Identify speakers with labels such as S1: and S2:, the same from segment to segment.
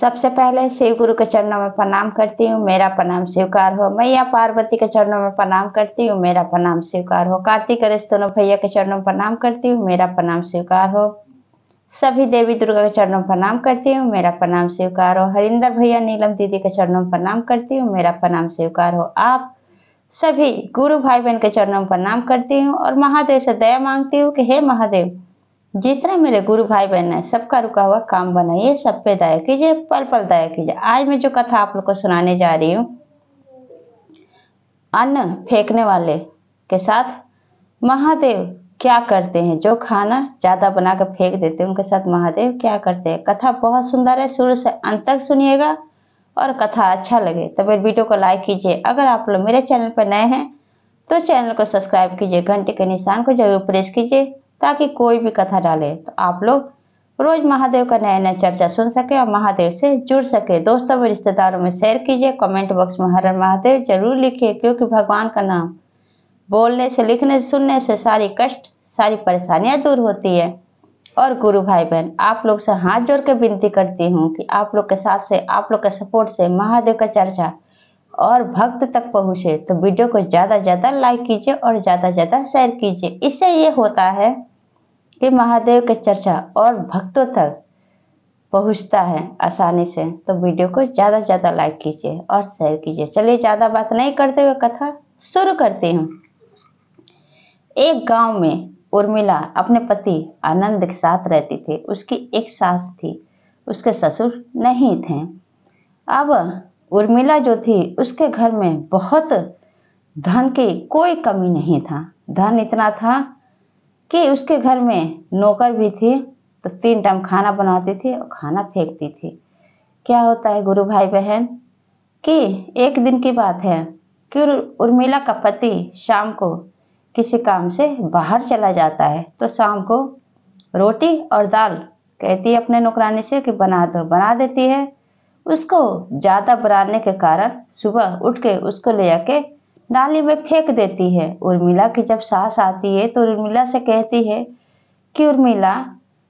S1: सबसे पहले शिव गुरु के चरणों में प्रणाम करती हूँ, मेरा प्रणाम स्वीकार हो। मैया पार्वती के चरणों में प्रणाम करती हूँ, मेरा प्रणाम स्वीकार हो। कार्तिक गणेश दोनों भैया के चरणों में प्रणाम करती हूँ, मेरा प्रणाम स्वीकार हो। सभी देवी दुर्गा के चरणों में प्रणाम करती हूँ, मेरा प्रणाम स्वीकार हो। हरिंदर भैया नीलम दीदी के चरणों में प्रणाम करती हूँ, मेरा प्रणाम स्वीकार हो। आप सभी गुरु भाई बहन के चरणों में प्रणाम करती हूँ और महादेव से दया मांगती हूँ कि हे महादेव, जितने मेरे गुरु भाई बहन है सबका रुका हुआ काम बनाइए, सब पे दया कीजिए, पल पल दया कीजिए। आज मैं जो कथा आप लोग को सुनाने जा रही हूँ, अन्न फेंकने वाले के साथ महादेव क्या करते हैं। जो खाना ज्यादा बनाकर फेंक देते हैं उनके साथ महादेव क्या करते हैं। कथा बहुत सुंदर है, शुरू से अंत तक सुनिएगा और कथा अच्छा लगे तो मेरे वीडियो को लाइक कीजिए। अगर आप लोग मेरे चैनल पर नए हैं तो चैनल को सब्सक्राइब कीजिए, घंटे के निशान को जरूर प्रेस कीजिए ताकि कोई भी कथा डाले तो आप लोग रोज महादेव का नया नया चर्चा सुन सके और महादेव से जुड़ सके। दोस्तों में रिश्तेदारों में शेयर कीजिए, कमेंट बॉक्स में हर हर महादेव जरूर लिखिए, क्योंकि भगवान का नाम बोलने से, लिखने से, सुनने से सारी कष्ट, सारी परेशानियां दूर होती है। और गुरु भाई बहन आप लोग से हाथ जोड़ के विनती करती हूँ कि आप लोग के साथ से, आप लोग के सपोर्ट से महादेव का चर्चा और भक्त तक पहुँचे तो वीडियो को ज़्यादा ज़्यादा लाइक कीजिए और ज़्यादा ज़्यादा शेयर कीजिए। इससे ये होता है कि महादेव के चर्चा और भक्तों तक पहुँचता है आसानी से। तो वीडियो को ज़्यादा ज़्यादा लाइक कीजिए और शेयर कीजिए। चलिए ज़्यादा बात नहीं करते हुए कथा शुरू करती हूँ। एक गांव में उर्मिला अपने पति आनंद के साथ रहती थी। उसकी एक सास थी, उसके ससुर नहीं थे। अब उर्मिला जो थी उसके घर में बहुत धन की कोई कमी नहीं था। धन इतना था कि उसके घर में नौकर भी थी तो 3 टाइम खाना बनाती थी और खाना फेंकती थी। क्या होता है गुरु भाई बहन कि एक दिन की बात है कि उर्मिला का पति शाम को किसी काम से बाहर चला जाता है तो शाम को रोटी और दाल कहती है अपने नौकरानी से कि बना दो, बना देती है। उसको ज़्यादा बनाने के कारण सुबह उठ के उसको ले जाके नाली में फेंक देती है। उर्मिला की जब सास आती है तो उर्मिला से कहती है कि उर्मिला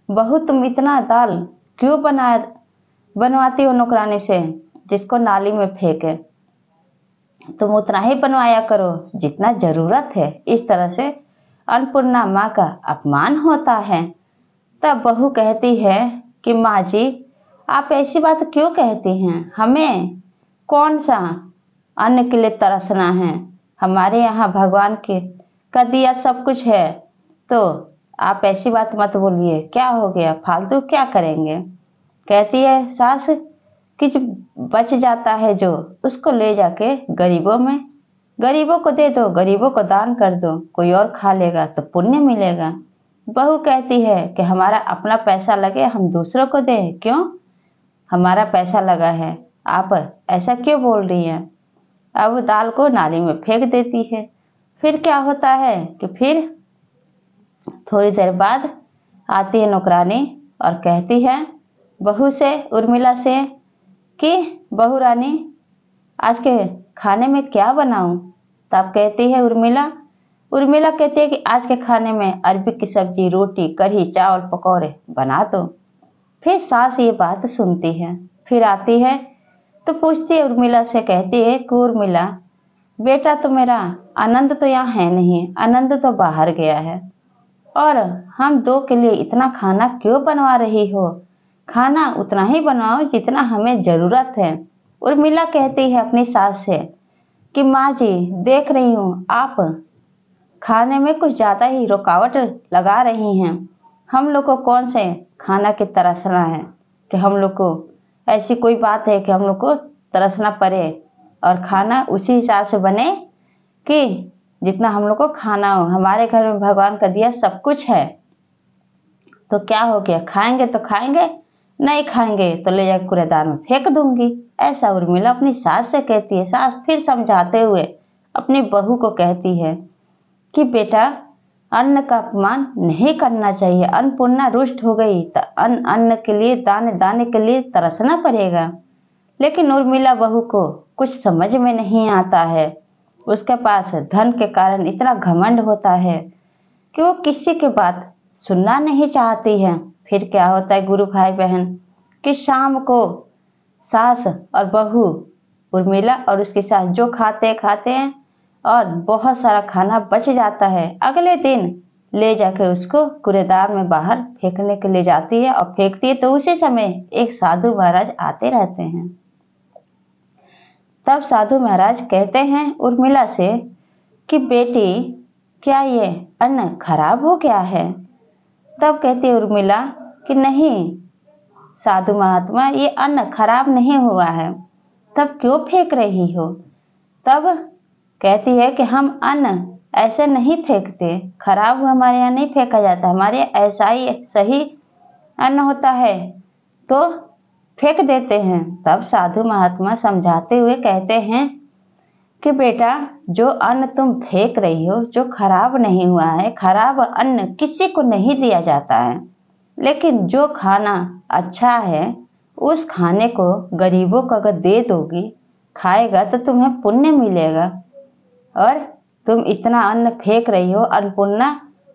S1: बहू, तुम इतना दाल क्यों बनवाती हो नौकरानी से जिसको नाली में फेंके। तुम उतना ही बनवाया करो जितना जरूरत है। इस तरह से अन्नपूर्णा माँ का अपमान होता है। तब बहू कहती है कि माँ जी, आप ऐसी बात क्यों कहती हैं? हमें कौन सा अन्न के लिए तरसना है? हमारे यहाँ भगवान के का दिया सब कुछ है, तो आप ऐसी बात मत बोलिए। क्या हो गया, फालतू क्या करेंगे? कहती है सास कि जो बच जाता है जो उसको ले जाके गरीबों को दे दो, गरीबों को दान कर दो, कोई और खा लेगा तो पुण्य मिलेगा। बहू कहती है कि हमारा अपना पैसा लगे हम दूसरों को दें, क्यों? हमारा पैसा लगा है, आप ऐसा क्यों बोल रही हैं? अब दाल को नाली में फेंक देती है। फिर क्या होता है कि फिर थोड़ी देर बाद आती है नौकरानी और कहती है बहू से, उर्मिला से कि बहू रानी, आज के खाने में क्या बनाऊं? तब कहती है उर्मिला कहती है कि आज के खाने में अरबी की सब्जी, रोटी, कढ़ी, चावल, पकौड़े बना दो। फिर सास ये बात सुनती है, फिर आती है तो पूछती है उर्मिला से, कहती है कि उर्मिला बेटा, तो मेरा आनंद तो यहाँ है नहीं, आनंद तो बाहर गया है और हम 2 के लिए इतना खाना क्यों बनवा रही हो? खाना उतना ही बनाओ जितना हमें जरूरत है। उर्मिला कहती है अपनी सास से कि माँ जी, देख रही हूँ आप खाने में कुछ ज़्यादा ही रुकावट लगा रही हैं। हम लोग को कौन से खाना की तरसना है कि हम लोग को ऐसी कोई बात है कि हम लोग को तरसना पड़े और खाना उसी हिसाब से बने कि जितना हम लोग को खाना हो। हमारे घर में भगवान का दिया सब कुछ है, तो क्या हो गया, खाएंगे तो खाएंगे, नहीं खाएंगे तो ले जाकर कूड़ेदान में फेंक दूंगी। ऐसा उर्मिला अपनी सास से कहती है। सास फिर समझाते हुए अपनी बहू को कहती है कि बेटा, अन्न का अपमान नहीं करना चाहिए। अन्नपूर्णा रुष्ट हो गई तो अन्न के लिए, दाने दाने के लिए तरसना पड़ेगा। लेकिन उर्मिला बहू को कुछ समझ में नहीं आता है। उसके पास धन के कारण इतना घमंड होता है कि वो किसी की बात सुनना नहीं चाहती है। फिर क्या होता है गुरु भाई बहन कि शाम को सास और बहू उर्मिला और उसकी सास जो खाते हैं और बहुत सारा खाना बच जाता है। अगले दिन ले जाकर उसको कूड़ेदान में बाहर फेंकने के लिए जाती है और फेंकती है, तो उसी समय एक साधु महाराज आते रहते हैं। तब साधु महाराज कहते हैं उर्मिला से कि बेटी, क्या ये अन्न खराब हो गया है? तब कहती है उर्मिला कि नहीं साधु महात्मा, ये अन्न खराब नहीं हुआ है, तब क्यों फेंक रही हो? तब कहती है कि हम अन्न ऐसे नहीं फेंकते, खराब हमारे यहाँ नहीं फेंका जाता, हमारे ऐसा ही सही अन्न होता है तो फेंक देते हैं। तब साधु महात्मा समझाते हुए कहते हैं कि बेटा, जो अन्न तुम फेंक रही हो जो खराब नहीं हुआ है, खराब अन्न किसी को नहीं दिया जाता है, लेकिन जो खाना अच्छा है उस खाने को गरीबों को अगर दे दोगी, खाएगा तो तुम्हें पुण्य मिलेगा। और तुम इतना अन्न फेंक रही हो, अन्नपूर्णा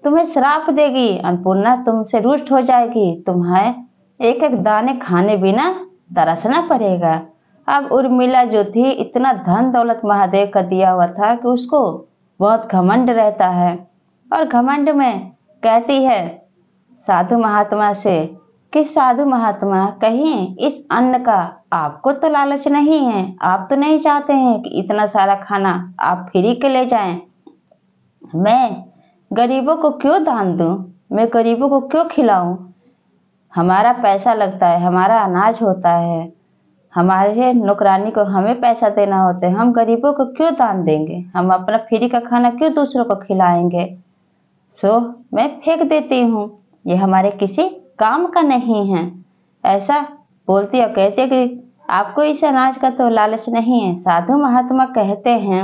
S1: तुम्हें श्राप देगी, अन्नपूर्णा तुमसे रुष्ट हो जाएगी, तुम्हें एक एक दाने खाने बिना तरसना पड़ेगा। अब उर्मिला जो थी, इतना धन दौलत महादेव का दिया हुआ था कि उसको बहुत घमंड रहता है, और घमंड में कहती है साधु महात्मा से कि साधु महात्मा, कहीं इस अन्न का आपको तो लालच नहीं है, आप तो नहीं चाहते हैं कि इतना सारा खाना आप फ्री के ले जाएं, मैं गरीबों को क्यों दान दूं, मैं गरीबों को क्यों खिलाऊं? हमारा पैसा लगता है, हमारा अनाज होता है, हमारे नौकरानी को हमें पैसा देना होता है, हम गरीबों को क्यों दान देंगे, हम अपना फ्री का खाना क्यों दूसरों को खिलाएंगे? सो मैं फेंक देती हूँ, ये हमारे किसी काम का नहीं है। ऐसा बोलती और कहते कि आपको इस अनाज का तो लालच नहीं है। साधु महात्मा कहते हैं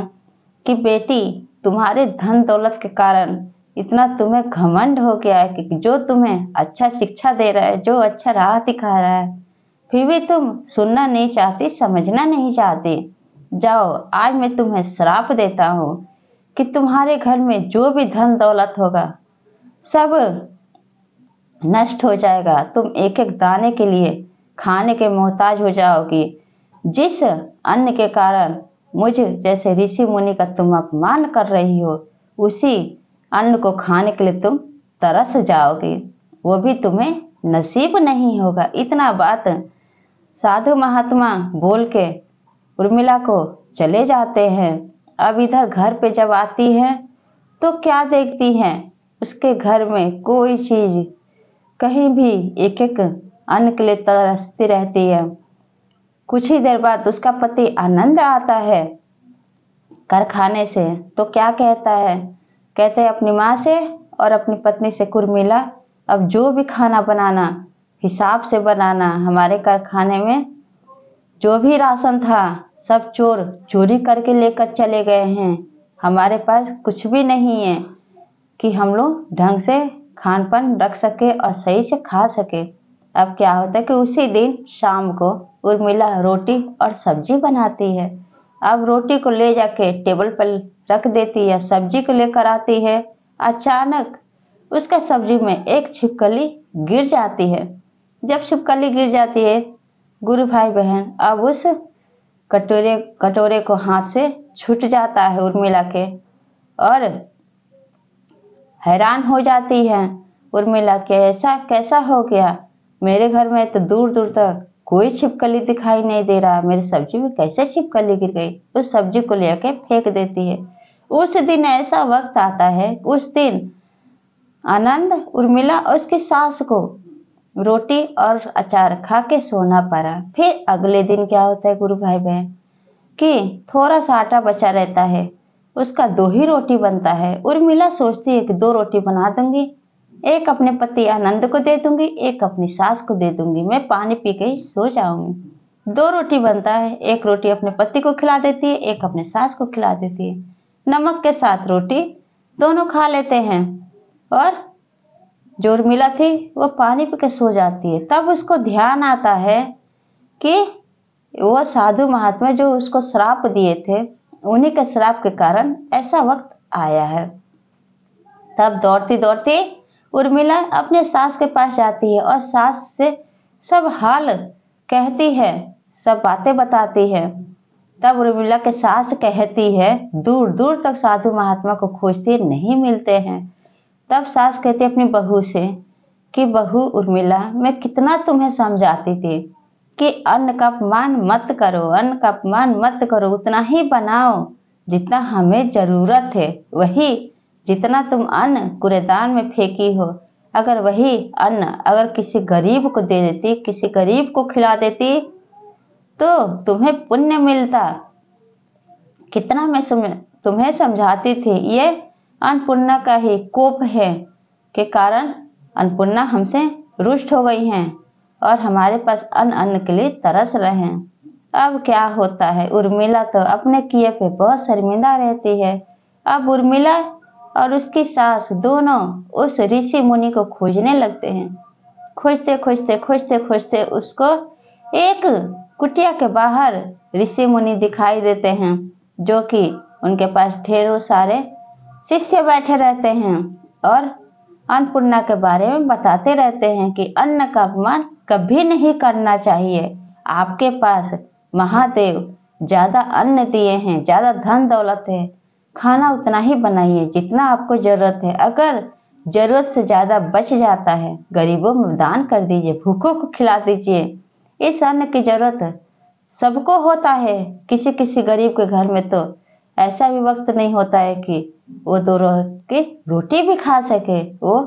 S1: कि बेटी, तुम्हारे धन दौलत के कारण इतना तुम्हें घमंड हो गया है कि जो तुम्हें अच्छा शिक्षा दे रहा है, जो अच्छा राह दिखा रहा है, फिर भी तुम सुनना नहीं चाहती, समझना नहीं चाहती। जाओ, आज मैं तुम्हें श्राप देता हूँ कि तुम्हारे घर में जो भी धन दौलत होगा सब नष्ट हो जाएगा, तुम एक एक दाने के लिए खाने के मोहताज हो जाओगी। जिस अन्न के कारण मुझे जैसे ऋषि मुनि का तुम अपमान कर रही हो, उसी अन्न को खाने के लिए तुम तरस जाओगी, वो भी तुम्हें नसीब नहीं होगा। इतना बात साधु महात्मा बोल के उर्मिला को चले जाते हैं। अब इधर घर पे जब आती है तो क्या देखती हैं, उसके घर में कोई चीज कहीं भी एक एक अन्न के लिए तरसती रहती है। कुछ ही देर बाद उसका पति आनंद आता है कारखाने से, तो क्या कहता है, कहते हैं अपनी माँ से और अपनी पत्नी से, उर्मिला, अब जो भी खाना बनाना हिसाब से बनाना, हमारे कारखाने में जो भी राशन था सब चोर चोरी करके लेकर चले गए हैं, हमारे पास कुछ भी नहीं है कि हम लोग ढंग से खान पान रख सके और सही से खा सके। अब क्या होता है कि उसी दिन शाम को उर्मिला रोटी और सब्जी बनाती है। अब रोटी को ले जाके टेबल पर रख देती है, सब्जी को लेकर आती है, अचानक उसका सब्जी में एक छिपकली गिर जाती है। जब छिपकली गिर जाती है, गुरु भाई बहन, अब उस कटोरे को हाथ से छूट जाता है उर्मिला के, और हैरान हो जाती है उर्मिला के, ऐसा कैसा हो गया, मेरे घर में तो दूर दूर तक कोई छिपकली दिखाई नहीं दे रहा, मेरी सब्जी में कैसे छिपकली गिर गई? उस सब्जी को लेकर फेंक देती है। उस दिन ऐसा वक्त आता है, उस दिन आनंद उर्मिला और उसकी सास को रोटी और अचार खा के सोना पड़ा। फिर अगले दिन क्या होता है गुरु भाई बहन, कि थोड़ा सा आटा बचा रहता है, उसका 2 ही रोटी बनता है। उर्मिला सोचती है कि 2 रोटी बना दूंगी, एक अपने पति आनंद को दे दूंगी, एक अपनी सास को दे दूंगी, मैं पानी पी के ही सो जाऊंगी। 2 रोटी बनता है, एक रोटी अपने पति को खिला देती है, एक अपने सास को खिला देती है। नमक के साथ रोटी दोनों खा लेते हैं, और जो उर्मिला थी वो पानी पी के सो जाती है। तब उसको ध्यान आता है कि वो साधु महात्मा जो उसको श्राप दिए थे, उन्हीं के श्राप के कारण ऐसा वक्त आया है। तब दौड़ती दौड़ती उर्मिला अपने सास के पास जाती है और सास से सब हाल कहती है। सब बातें बताती है। तब उर्मिला के सास कहती है, दूर दूर तक साधु महात्मा को खोजती नहीं मिलते हैं। तब सास कहती अपनी बहू से कि बहू उर्मिला, मैं कितना तुम्हें समझाती थी कि अन्न का अपमान मत करो, अन्न का अपमान मत करो, उतना ही बनाओ जितना हमें जरूरत है। वही जितना तुम अन्न कूड़ेदान में फेंकी हो, अगर वही अन्न अगर किसी गरीब को दे देती, किसी गरीब को खिला देती तो तुम्हें पुण्य मिलता। कितना मैं तुम्हें समझाती थी। ये अन्नपूर्णा का ही कोप है के कारण अन्नपूर्णा हमसे रुष्ट हो गई हैं और हमारे पास अन्न के लिए तरस रहे हैं। अब क्या होता है, उर्मिला तो अपने किए पे बहुत शर्मिंदा रहती है। अब उर्मिला और उसकी सास दोनों उस ऋषि मुनि को खोजने लगते हैं। खोजते खोजते खोजते खोजते उसको एक कुटिया के बाहर ऋषि मुनि दिखाई देते हैं, जो कि उनके पास ढेरों सारे शिष्य बैठे रहते हैं और अन्नपूर्णा के बारे में बताते रहते हैं कि अन्न का अपमान कभी नहीं करना चाहिए। आपके पास महादेव ज्यादा अन्न दिए हैं, ज्यादा धन दौलत है, खाना उतना ही बनाइए जितना आपको जरूरत है। अगर जरूरत से ज्यादा बच जाता है, गरीबों में दान कर दीजिए, भूखों को खिला दीजिए। इस अन्न की जरूरत सबको होता है। किसी किसी गरीब के घर में तो ऐसा भी वक्त नहीं होता है कि वो दो की रोटी भी खा सके, वो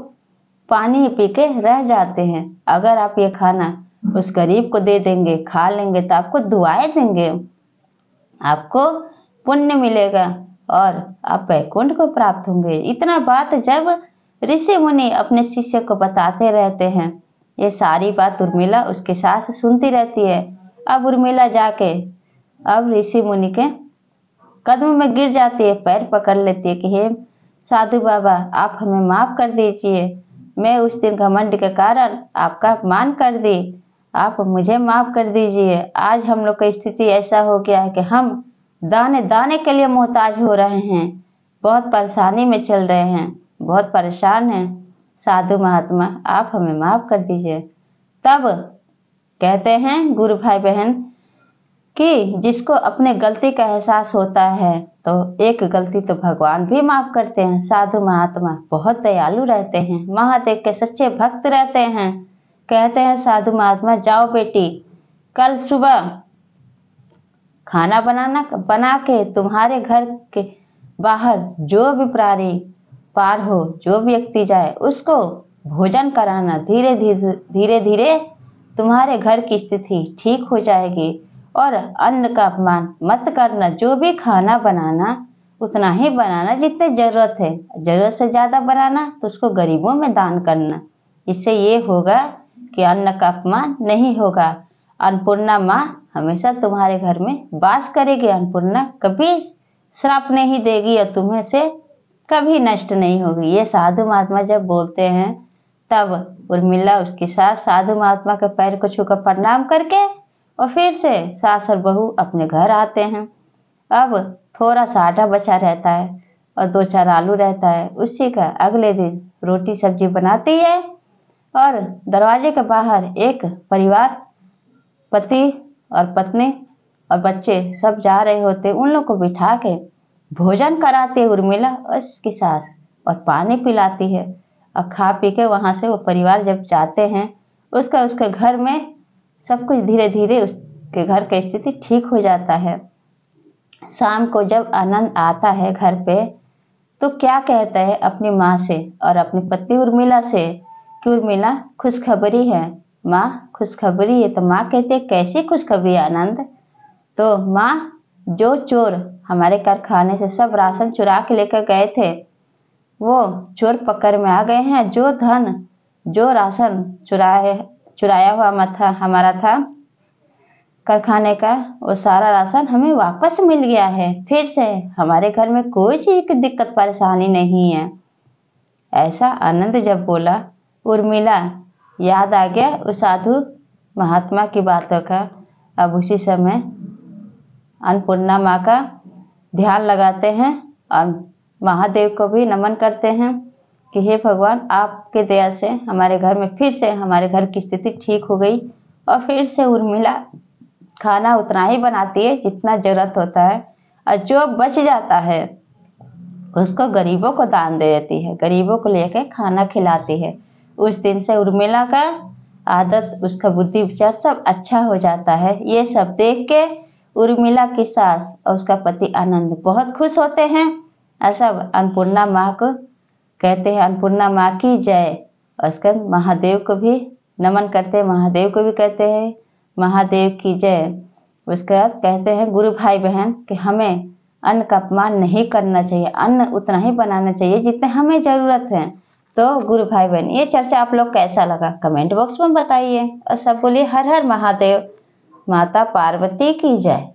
S1: पानी पी के रह जाते हैं। अगर आप ये खाना उस गरीब को दे देंगे, खा लेंगे, तो आपको दुआएं देंगे, आपको पुण्य मिलेगा और आप वैकुंठ को प्राप्त होंगे। इतना बात जब ऋषि मुनि अपने शिष्य को बताते रहते हैं, ये सारी बात उर्मिला उसके सास सुनती रहती है। अब उर्मिला जाके अब ऋषि मुनि के कदम में गिर जाती है, पैर पकड़ लेती है कि हे साधु बाबा, आप हमें माफ कर दीजिए। मैं उस दिन घमंड के कारण आपका अपमान कर दी, आप मुझे माफ कर दीजिए। आज हम लोग की स्थिति ऐसा हो गया है कि हम दाने दाने के लिए मोहताज हो रहे हैं, बहुत परेशानी में चल रहे हैं, बहुत परेशान हैं। साधु महात्मा, आप हमें माफ कर दीजिए। तब कहते हैं गुरु भाई बहन कि जिसको अपने गलती का एहसास होता है तो एक गलती तो भगवान भी माफ करते हैं। साधु महात्मा बहुत दयालु रहते हैं, महादेव के सच्चे भक्त रहते हैं। कहते हैं साधु महात्मा, जाओ बेटी, कल सुबह खाना बना के तुम्हारे घर के बाहर जो भी प्राणी पार हो, जो भी व्यक्ति जाए, उसको भोजन कराना। धीरे धीरे तुम्हारे घर की स्थिति ठीक हो जाएगी और अन्न का अपमान मत करना। जो भी खाना बनाना उतना ही बनाना जितने जरूरत है, जरूरत से ज्यादा बनाना तो उसको गरीबों में दान करना। इससे ये होगा कि अन्न का अपमान नहीं होगा। अन्नपूर्णा माँ हमेशा तुम्हारे घर में वास करेगी। अन्नपूर्णा कभी श्राप नहीं देगी और तुम्हें से कभी नष्ट नहीं होगी। ये साधु महात्मा जब बोलते हैं तब उर्मिला उसके साथ साधु महात्मा के पैर को छूकर प्रणाम करके और फिर से सास और बहू अपने घर आते हैं। अब थोड़ा सा आटा बचा रहता है और 2-4 आलू रहता है, उसी का अगले दिन रोटी सब्जी बनाती है और दरवाजे के बाहर एक परिवार, पति और पत्नी और बच्चे सब जा रहे होते, उन लोग को बिठा के भोजन कराती है उर्मिला और उसकी सास, और पानी पिलाती है। और खा पी के वहाँ से वो परिवार जब जाते हैं, उसके घर में सब कुछ धीरे धीरे उसके घर की स्थिति ठीक हो जाता है। शाम को जब आनंद आता है घर पे तो क्या कहता है अपनी माँ से और अपनी पत्नी उर्मिला से कि उर्मिला खुशखबरी है माँ, खुशखबरी है। तो माँ कहती है कैसी खुशखबरी आनंद? तो माँ, जो चोर हमारे कारखाने से सब राशन चुरा के लेकर गए थे वो चोर पकड़ में आ गए हैं। जो धन, जो राशन चुराया हुआ हमारा था कारखाने का, वो सारा राशन हमें वापस मिल गया है। फिर से हमारे घर में कोई चीज की दिक्कत परेशानी नहीं है। ऐसा आनंद जब बोला, उर्मिला याद आ गया उस साधु महात्मा की बातों का। अब उसी समय अन्नपूर्णा माँ का ध्यान लगाते हैं और महादेव को भी नमन करते हैं कि हे भगवान, आपके दया से हमारे घर में फिर से हमारे घर की स्थिति ठीक हो गई और फिर से उर्मिला खाना उतना ही बनाती है जितना ज़रूरत होता है, और जो बच जाता है उसको गरीबों को दान दे देती है, गरीबों को लेके खाना खिलाती है। उस दिन से उर्मिला का आदत, उसका बुद्धि विचार सब अच्छा हो जाता है। ये सब देख के उर्मिला की सास और उसका पति आनंद बहुत खुश होते हैं। ऐसा अन्नपूर्णा माँ को कहते हैं, अन्नपूर्णा माँ की जय। और उसके महादेव को भी नमन करते हैं, महादेव को भी कहते हैं महादेव की जय। उसके बाद कहते हैं गुरु भाई बहन कि हमें अन्न का अपमान नहीं करना चाहिए, अन्न उतना ही बनाना चाहिए जितने हमें ज़रूरत है। तो गुरु भाई बहन, ये चर्चा आप लोग कैसा लगा कमेंट बॉक्स में बताइए, और सब बोलिए हर हर महादेव, माता पार्वती की जय।